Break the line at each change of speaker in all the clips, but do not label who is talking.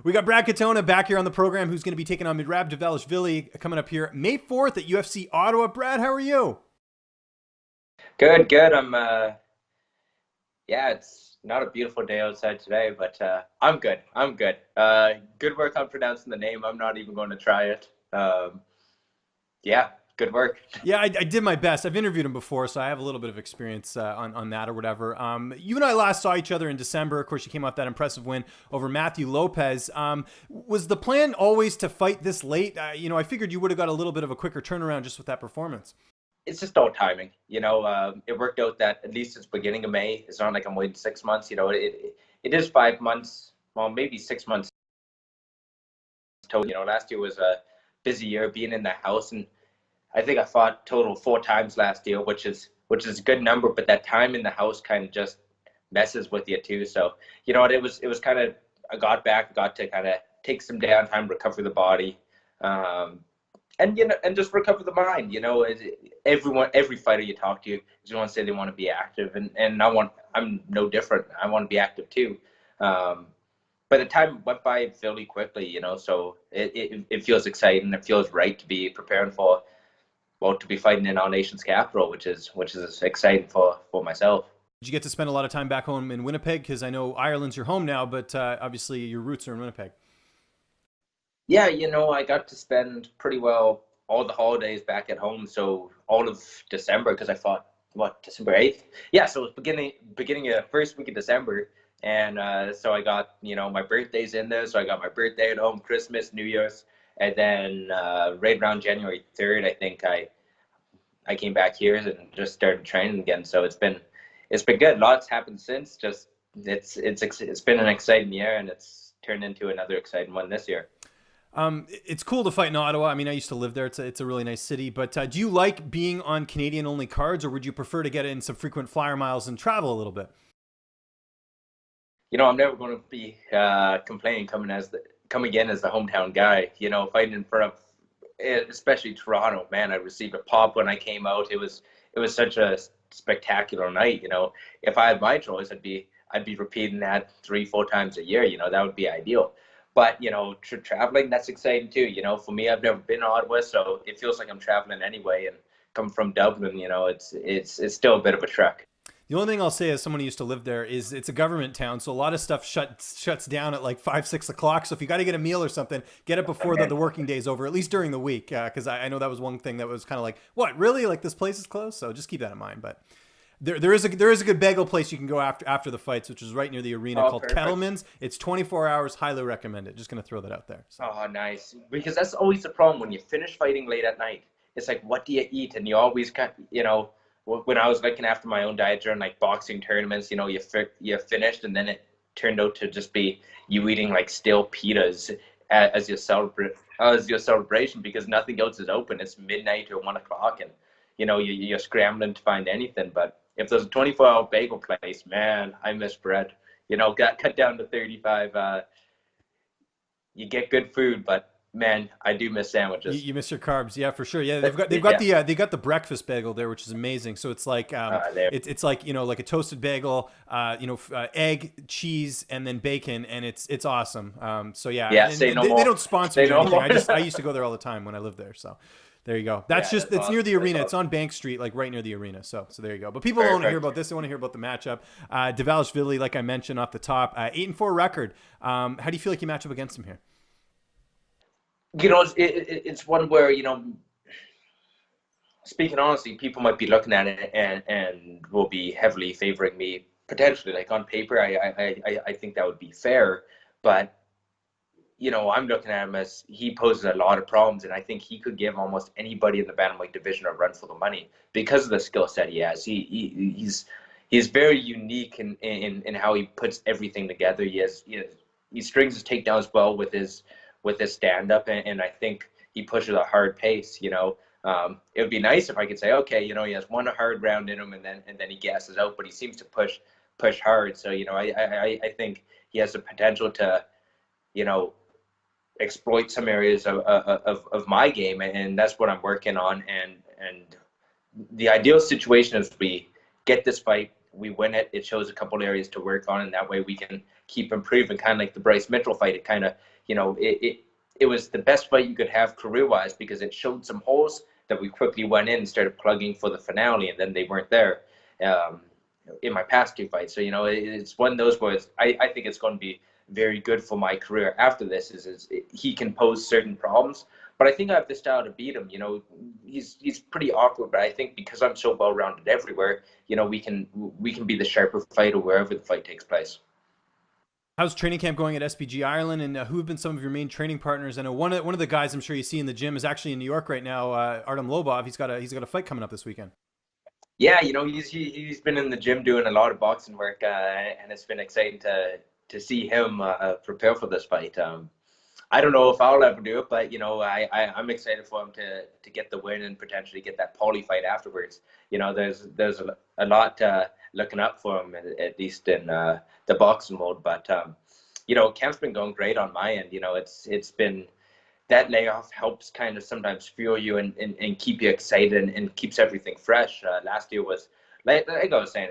We got Brad Katona back here on the program, who's going to be taking on Merab Dvalishvili coming up here May 4th at UFC Ottawa. Brad, how are you?
Good, good. Yeah, it's not a beautiful day outside today, but I'm good. I'm good. Good work on pronouncing the name. I'm not even going to try it. Yeah, good work.
Yeah, I did my best. I've interviewed him before, so I have a little bit of experience on that or whatever. You and I last saw each other in December. Of course, you came off that impressive win over Matthew Lopez. Was the plan always to fight this late? I figured you would have got a little bit of a quicker turnaround just with that performance.
It's just all timing. It worked out that at least it's beginning of May. It's not like I'm waiting 6 months. It is 5 months, well, maybe 6 months total. Last year was a busy year being in the house, and I think I fought total 4 times last year, which is a good number, but that time in the house kind of just messes with you too. So it was kind of, I got to kind of take some downtime, recover the body, and just recover the mind. Every fighter you talk to is going to say they want to be active, and I'm no different. I want to be active too. But the time went by fairly quickly, so it feels exciting. It feels right to be preparing for, well, to be fighting in our nation's capital, which is exciting for myself.
Did you get to spend a lot of time back home in Winnipeg? Because I know Ireland's your home now, but obviously your roots are in Winnipeg.
Yeah, I got to spend pretty well all the holidays back at home. So all of December, because I fought December 8th. Yeah, so it was beginning of first week of December, and so I got my birthday's in there. So I got my birthday at home, Christmas, New Year's, and then right around January 3rd, I think I came back here and just started training again. So it's been good. Lots happened since. Just it's been an exciting year, and it's turned into another exciting one this year.
It's cool to fight in Ottawa. I mean, I used to live there. It's a really nice city. But do you like being on Canadian-only cards, or would you prefer to get in some frequent flyer miles and travel a little bit?
I'm never going to be complaining coming in as the hometown guy. Fighting in front of, especially Toronto. Man, I received a pop when I came out. It was such a spectacular night. If I had my choice, I'd be repeating that 3-4 times a year. That would be ideal. But traveling, that's exciting too. For me, I've never been to Ottawa, so it feels like I'm traveling anyway. And coming from Dublin, it's still a bit of a trek.
The only thing I'll say as someone who used to live there is it's a government town, so a lot of stuff shuts down at like 5-6 o'clock. So if you got to get a meal or something, get it before the working day's over, at least during the week, because I know that was one thing that was kind of like, what, really? Like this place is closed? So just keep that in mind. But there is a good bagel place you can go after the fights, which is right near the arena,
Oh,
called
perfect.
Kettleman's. It's 24 hours. Highly recommend it. Just gonna throw that out there. So.
Oh, nice. Because that's always the problem when you finish fighting late at night. It's like, what do you eat? And you always when I was looking after my own diet during like boxing tournaments, you finished, and then it turned out to just be you eating like stale pitas as your celebration, because nothing else is open. It's midnight or 1 o'clock, and you're scrambling to find anything. But if there's a 24-hour bagel place, man, I miss bread. Got cut down to 35. You get good food, but man, I do miss
You,
sandwiches.
you miss your carbs, yeah, for sure. Yeah,
Yeah,
they got the breakfast bagel there, which is amazing. So it's like
there.
it's like like a toasted bagel, egg, cheese, and then bacon, and it's awesome. So yeah,
Yeah,
and
say no
they
more.
don't sponsor
Say
me or
no
anything.
more.
I used to go there all the time when I lived there. So there you go. That's
Yeah,
just
that's
it's near
awesome.
the
That's
arena. It's
awesome.
on Bank Street, like right near the arena. So there you go. But people don't want to hear
Perfect.
about this. They want to hear about the matchup. Dvalishvili, like I mentioned off the top, 8-4 record. How do you feel like you match up against him here?
It's one where, speaking honestly, people might be looking at it and will be heavily favoring me potentially. Like on paper, I think that would be fair, but I'm looking at him as he poses a lot of problems, and I think he could give almost anybody in the bantamweight division a run for the money because of the skill set he has. He's very unique in how he puts everything together. He strings his takedowns well with his stand up, and I think he pushes a hard pace. It would be nice if I could say, okay, he has one hard round in him, and then he gasses out, but he seems to push hard. So I think he has the potential to you know exploit some areas of my game, and that's what I'm working on. And the ideal situation is we get this fight, we win it. It shows a couple areas to work on, and that way we can keep improving, kind of like the Bryce Mitchell fight. It kind of, it was the best fight you could have career-wise because it showed some holes that we quickly went in and started plugging for the finale, and then they weren't there in my past two fights. So, it's one of those where I think it's going to be very good for my career after this. He can pose certain problems, but I think I have the style to beat him. He's pretty awkward, but I think because I'm so well-rounded everywhere, we can be the sharper fighter wherever the fight takes place.
How's training camp going at SBG Ireland, and who have been some of your main training partners? I know one of the guys I'm sure you see in the gym is actually in New York right now. Artem Lobov. He's got a fight coming up this weekend.
Yeah, he's been in the gym doing a lot of boxing work, and it's been exciting to see him prepare for this fight. I don't know if I'll ever do it, but I'm excited for him to get the win and potentially get that Paulie fight afterwards. There's a lot looking up for him, at least in the boxing mode. But camp's been going great on my end. It's been, that layoff helps kind of sometimes fuel you and keep you excited and keeps everything fresh. Last year was, like I was saying,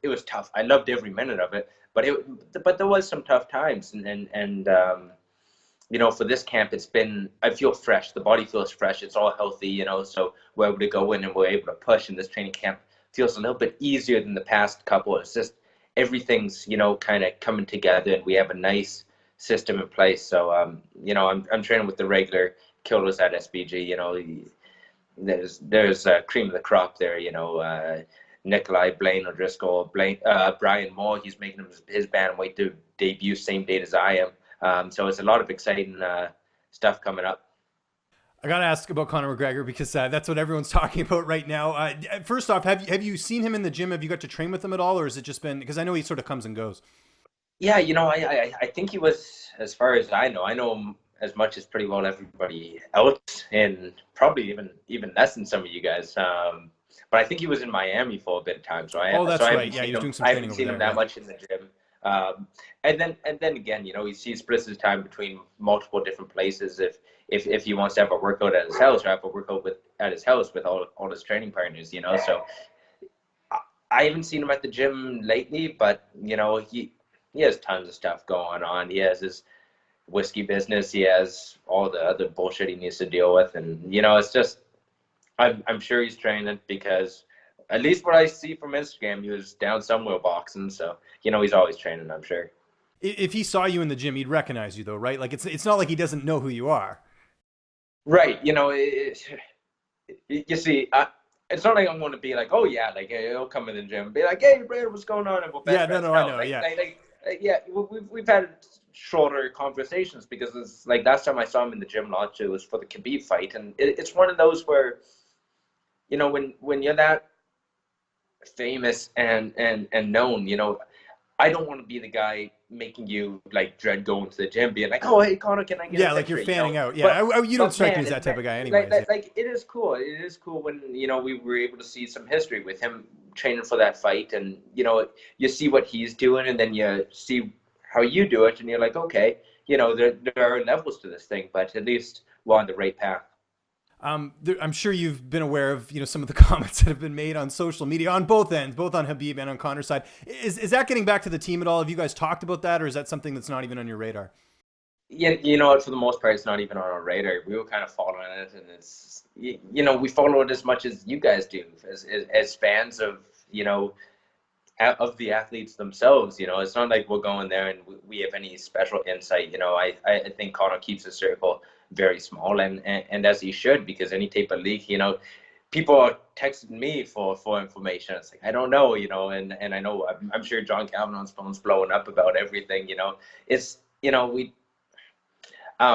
it was tough. I loved every minute of it, but there was some tough times, and for this camp, I feel fresh. The body feels fresh. It's all healthy, so we're able to go in and we're able to push, and this training camp feels a little bit easier than the past couple. It's just everything's, kind of coming together, and we have a nice system in place. So, I'm training with the regular killers at SBG. There's cream of the crop there, Nikolai, Blaine O'Driscoll, Brian Moore. He's making his bantamweight debut same date as I am. So it's a lot of exciting stuff coming up.
I gotta ask about Conor McGregor because that's what everyone's talking about right now. First off, have you seen him in the gym? Have you got to train with him at all, or has it just been, because I know he sort of comes and goes?
Yeah, I think he was, as far as I know him as much as pretty well everybody else, and probably even less than some of you guys. But I think he was in Miami for a bit of time, so
that's
right.
Yeah, he was doing some training over there.
I haven't seen him that much in the gym. And then again, he splits his time between multiple different places. If he wants to have a workout at his house, or have a workout at his house with all his training partners, So I haven't seen him at the gym lately, but he has tons of stuff going on. He has his whiskey business. He has all the other bullshit he needs to deal with, and it's just, I'm sure he's training because, at least what I see from Instagram, he was down somewhere boxing. So, he's always training, I'm sure.
If he saw you in the gym, he'd recognize you though, right? Like it's not like he doesn't know who you are.
Right. You see, it's not like I'm going to be like, oh yeah, like he'll come in the gym and be like, hey, Brad, what's going on? And we'll
I know.
Yeah, we've had shorter conversations because it's like last time I saw him in the gym last year was for the Khabib fight, and it's one of those where, when you're that famous and known, I don't want to be the guy making you like dread going to the gym, being like, oh hey Conor, can I get a
like you're
picture?
fanning out. Yeah, you don't strike me as that type of guy anyway.
Like it is cool. It is cool when we were able to see some history with him training for that fight, and you see what he's doing, and then you see how you do it, and you're like, okay, there are levels to this thing, but at least we're on the right path.
I'm sure you've been aware of some of the comments that have been made on social media on both ends, both on Khabib and on Conor's side. Is that getting back to the team at all? Have you guys talked about that, or is that something that's not even on your radar?
Yeah, for the most part, it's not even on our radar. We were kind of following it, and it's we follow it as much as you guys do, as fans of of the athletes themselves. It's not like we're going there and we have any special insight. I think Conor keeps his circle very small, and as he should, because any type of leak, people are texting me for information. It's like, I don't know, and I know, I'm sure John Kavanagh's phone's blowing up about everything. It's I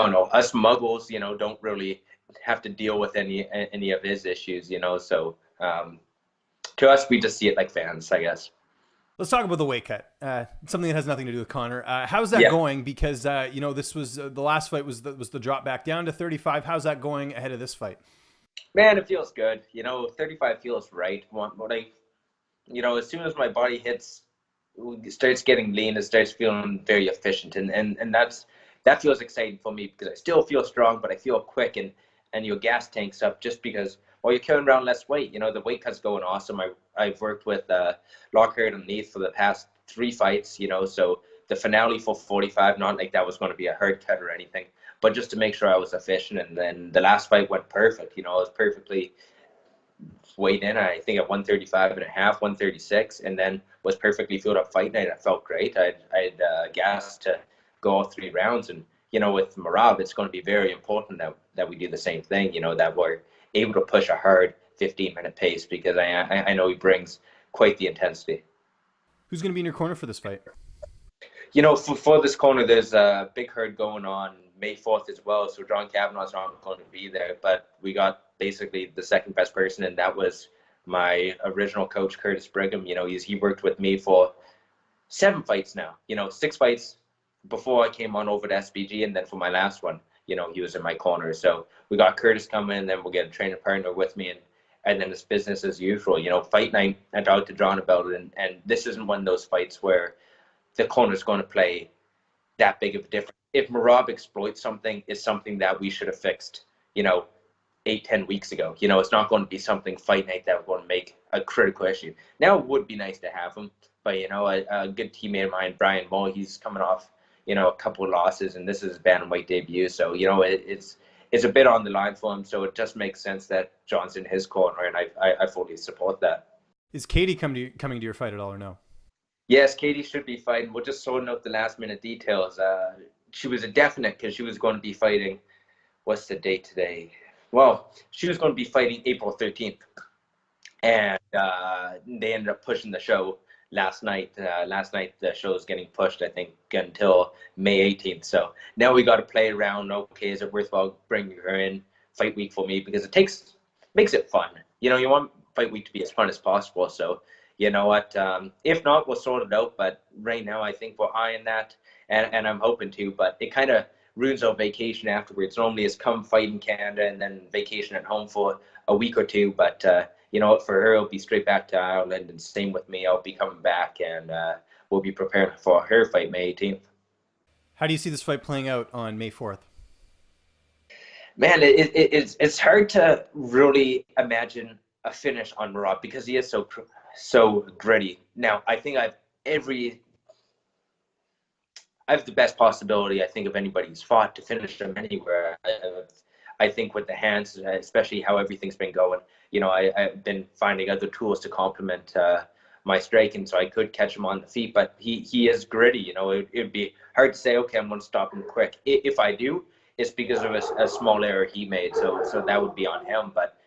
don't know, us muggles, don't really have to deal with any of his issues, so to us, we just see it like fans, I guess.
Let's talk about the weight cut. Something that has nothing to do with Conor. How's that going? Because this was the last fight was the drop back down to 35. How's that going ahead of this fight?
Man, it feels good. 35 feels right. As soon as my body starts getting lean, it starts feeling very efficient, and that feels exciting for me because I still feel strong, but I feel quick, and your gas tanks up just because. Well, you're carrying around less weight. The weight cut's going awesome. I've worked with Lockhart and Neath for the past 3 fights. So the finale for 45, not like that was going to be a hard cut or anything, but just to make sure I was efficient. And then the last fight went perfect. I was perfectly weighed in, I think at 135 and a half, 136, and then was perfectly filled up fight night. I felt great. I had gas to go all 3 rounds. And, with Merab, it's going to be very important that we do the same thing, that we're able to push a hard 15-minute pace, because I know he brings quite the intensity.
Who's going to be in your corner for this fight?
For this corner, there's a big herd going on May 4th as well. So John Kavanagh's not going to be there, but we got basically the second best person, and that was my original coach, Curtis Brigham. He worked with me for 7 fights now. 6 fights before I came on over to SBG, and then for my last one, he was in my corner. So we got Curtis coming, and then we'll get a training partner with me, and then it's business as usual. Fight night, I talked to John about it, and this isn't one of those fights where the corner's going to play that big of a difference. If Merab exploits something, it's something that we should have fixed, 8-10 weeks ago. It's not going to be something fight night that we're going to make a critical issue. Now, it would be nice to have him, but, a good teammate of mine, Brian Moe, he's coming off, a couple of losses, and this is his bantamweight debut. So, it's a bit on the line for him. So it just makes sense that John's in his corner, and I fully support that.
Is Katie coming to your fight at all or no?
Yes, Katie should be fighting. We're just sorting out the last minute details. She was a definite because she was going to be fighting. What's the date today? Well, she was going to be fighting April 13th. And they ended up pushing the show last night. Last night, the show is getting pushed, I think, until May 18th. So now we got to play around. Okay, is it worthwhile bringing her in fight week for me? Because it makes it fun. You want fight week to be as fun as possible. So, you know what? If not, we'll sort it out. But right now, I think we're eyeing that, and I'm hoping to. But it kind of ruins our vacation afterwards. Normally, it's come fight in Canada and then vacation at home for a week or two. But you know what? For her, it'll be straight back to Ireland, and same with me. I'll be coming back, and we'll be preparing for her fight May 18th.
How do you see this fight playing out on May 4th?
Man, it's hard to really imagine a finish on Merab because he is so gritty. Now, I think I have the best possibility, I think, of anybody who's fought to finish him anywhere. I think with the hands, especially how everything's been going, I've been finding other tools to complement my striking, so I could catch him on the feet. But he is gritty. It'd be hard to say, okay, I'm going to stop him quick. If I do, it's because of a small error he made. So that would be on him. But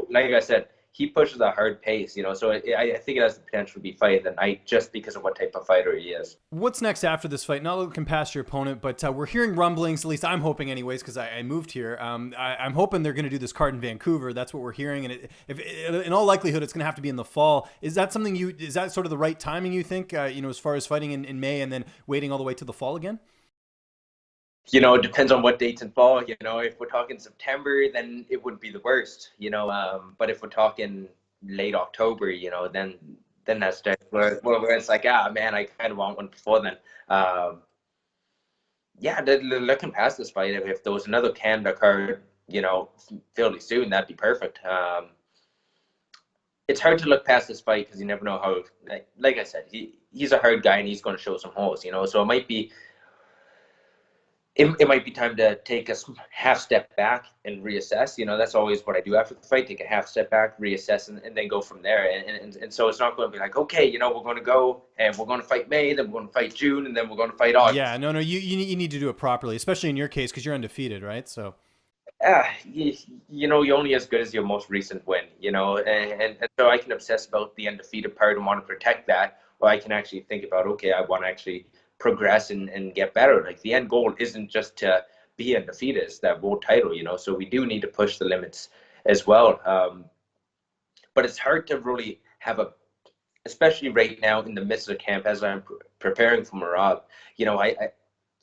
like I said, he pushes a hard pace, so I think it has the potential to be fight of the night just because of what type of fighter he is.
What's next after this fight? Not looking past your opponent, but we're hearing rumblings, at least I'm hoping anyways, because I moved here. I'm hoping they're going to do this card in Vancouver. That's what we're hearing. And in all likelihood, it's going to have to be in the fall. Is that something is that sort of the right timing, you think, as far as fighting in May and then waiting all the way to the fall again?
It depends on what dates in fall. If we're talking September, then it wouldn't be the worst. But if we're talking late October, then that's where it's like, man, I kind of want one before then. Looking past this fight, if there was another Canada card, fairly soon, that'd be perfect. It's hard to look past this fight because you never know how. Like I said, he's a hard guy and he's going to show some holes. So it might be. It might be time to take a half step back and reassess. That's always what I do after the fight, take a half step back, reassess, and then go from there. And so it's not going to be like, okay, we're going to go and we're going to fight May, then we're going to fight June, and then we're going to fight August.
Yeah, no, you need to do it properly, especially in your case because you're undefeated, right? So.
You're only as good as your most recent win, and so I can obsess about the undefeated part and want to protect that, or I can actually think about, okay, I want to actually progress and get better. Like the end goal isn't just to be undefeated, it's that world title, so we do need to push the limits as well. But it's hard to really have especially right now in the midst of the camp as I'm preparing for Merab,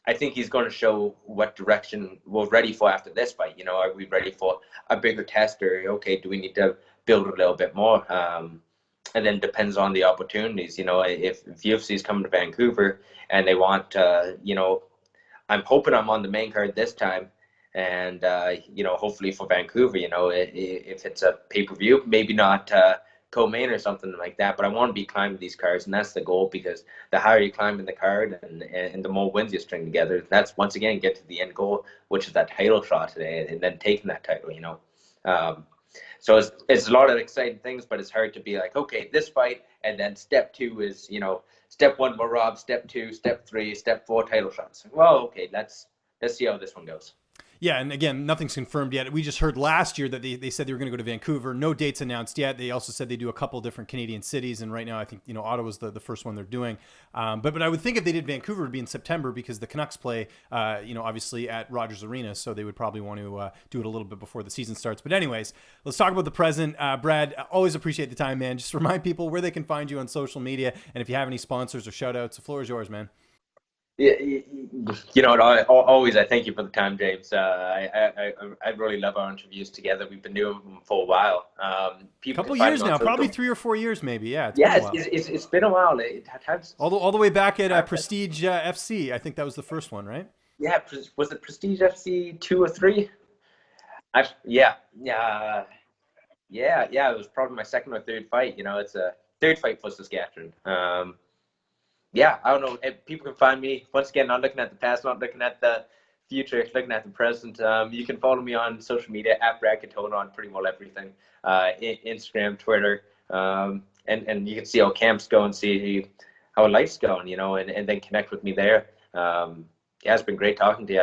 I think he's going to show what direction we're ready for after this fight. Are we ready for a bigger test, or okay, do we need to build a little bit more? And then depends on the opportunities. If UFC is coming to Vancouver and they want, I'm hoping I'm on the main card this time, and hopefully for Vancouver, if it's a pay-per-view, maybe not co-main or something like that. But I want to be climbing these cards, and that's the goal, because the higher you climb in the card, and the more wins you string together, that's once again get to the end goal, which is that title shot today, and then taking that title. So it's a lot of exciting things, but it's hard to be like, okay, this fight, and then step 2 is, step 1 Merab, step 2, step 3, step 4 title shots. Well, okay, let's see how this one goes.
Yeah, and again, nothing's confirmed yet. We just heard last year that they said they were going to go to Vancouver. No dates announced yet. They also said they do a couple different Canadian cities, and right now I think Ottawa's the first one they're doing. But I would think if they did Vancouver, it would be in September, because the Canucks play, obviously at Rogers Arena, so they would probably want to do it a little bit before the season starts. But anyways, let's talk about the present. Brad, always appreciate the time, man. Just remind people where they can find you on social media, and if you have any sponsors or shout outs, the floor is yours, man.
Yeah, always I thank you for the time, James. I really love our interviews together. We've been doing them for a while.
A couple years now, probably 3 or 4 years, maybe. Yeah,
it's been a while.
All the way back at Prestige FC. I think that was the first one, right?
Yeah, was it Prestige FC 2 or 3? Yeah. It was probably my second or third fight. It's a third fight for Saskatchewan. Yeah, I don't know. People can find me, once again, not looking at the past, not looking at the future, looking at the present. You can follow me on social media at Brad Katona on pretty well everything. Instagram, Twitter, and you can see how camps go and see how life's going, and then connect with me there. It's been great talking to you.